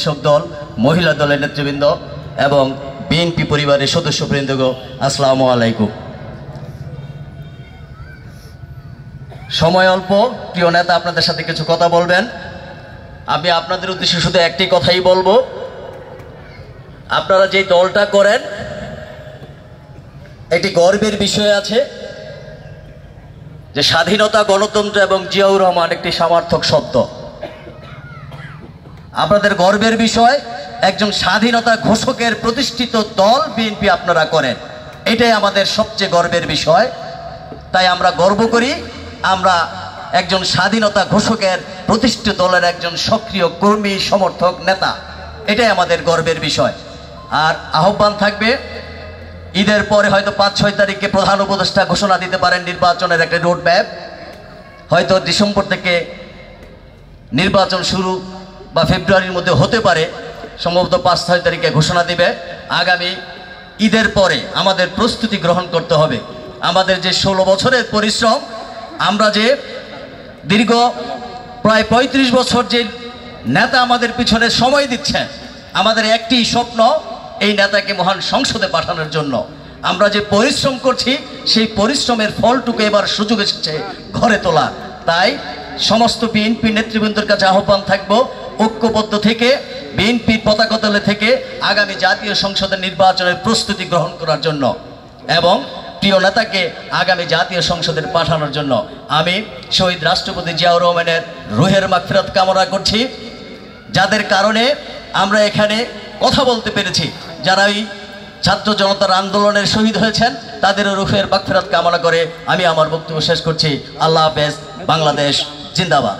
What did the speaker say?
কৃষক দল, মহিলা দলের নেতৃবৃন্দ এবং বিএনপি পরিবারের সদস্যবৃন্দগণ, আসসালামু আলাইকুম। সময় অল্প, প্রিয় নেতা আপনাদের সাথে কিছু কথা বলবেন। আমি আপনাদের উদ্দেশ্যে শুধু একটি কথাই বলবো, আপনারা যে দলটা করেন একটি গর্বের বিষয় আছে যে স্বাধীনতা, গণতন্ত্র এবং জিয়াউর রহমান একটি সমার্থক শব্দ। আপনাদের গর্বের বিষয়, একজন স্বাধীনতা ঘোষকের প্রতিষ্ঠিত দল বিএনপি আপনারা করেন, এটাই আমাদের সবচেয়ে গর্বের বিষয়। তাই আমরা গর্ব করি, আমরা একজন স্বাধীনতা ঘোষকের প্রতিষ্ঠিত দলের একজন সক্রিয় কর্মী, সমর্থক, নেতা, এটাই আমাদের গর্বের বিষয়। আর আহ্বান থাকবে, ঈদের পরে হয়তো 5-6 তারিখে প্রধান উপদেষ্টা ঘোষণা দিতে পারেন নির্বাচনের একটা রোড ম্যাপ। হয়তো ডিসেম্বর থেকে নির্বাচন শুরু বা ফেব্রুয়ারির মধ্যে হতে পারে, সম্ভবত 5-6 তারিখে ঘোষণা দিবে। আগামী ঈদের পরে আমাদের প্রস্তুতি গ্রহণ করতে হবে। আমাদের যে 16 বছরের পরিশ্রম, আমরা যে দীর্ঘ প্রায় 35 বছর যে নেতা আমাদের পিছনে সময় দিচ্ছেন, আমাদের একটি স্বপ্ন, এই নেতাকে মহান সংসদে পাঠানোর জন্য। আমরা যে পরিশ্রম করছি, সেই পরিশ্রমের ফলটুকু এবার সুযোগ এসেছে ঘরে তোলার। তাই সমস্ত বিএনপি নেতৃবৃন্দের কাছে আহ্বান থাকবো, ঐক্যবদ্ধ থেকে বিএনপির পতাকা তলে থেকে আগামী জাতীয় সংসদের নির্বাচনের প্রস্তুতি গ্রহণ করার জন্য এবং প্রিয় নেতাকে আগামী জাতীয় সংসদে পাঠানোর জন্য। আমি শহীদ রাষ্ট্রপতি জিয়াউর রহমানের রুহের মাগফিরাত কামনা করছি। যাদের কারণে আমরা এখানে কথা বলতে পেরেছি, যারা এই ছাত্র জনতার আন্দোলনের শহীদ হয়েছেন, তাদের রুহের মাগফিরাত কামনা করে আমি আমার বক্তব্য শেষ করছি। আল্লাহ হাফেজ। বাংলাদেশ জিন্দাবাদ।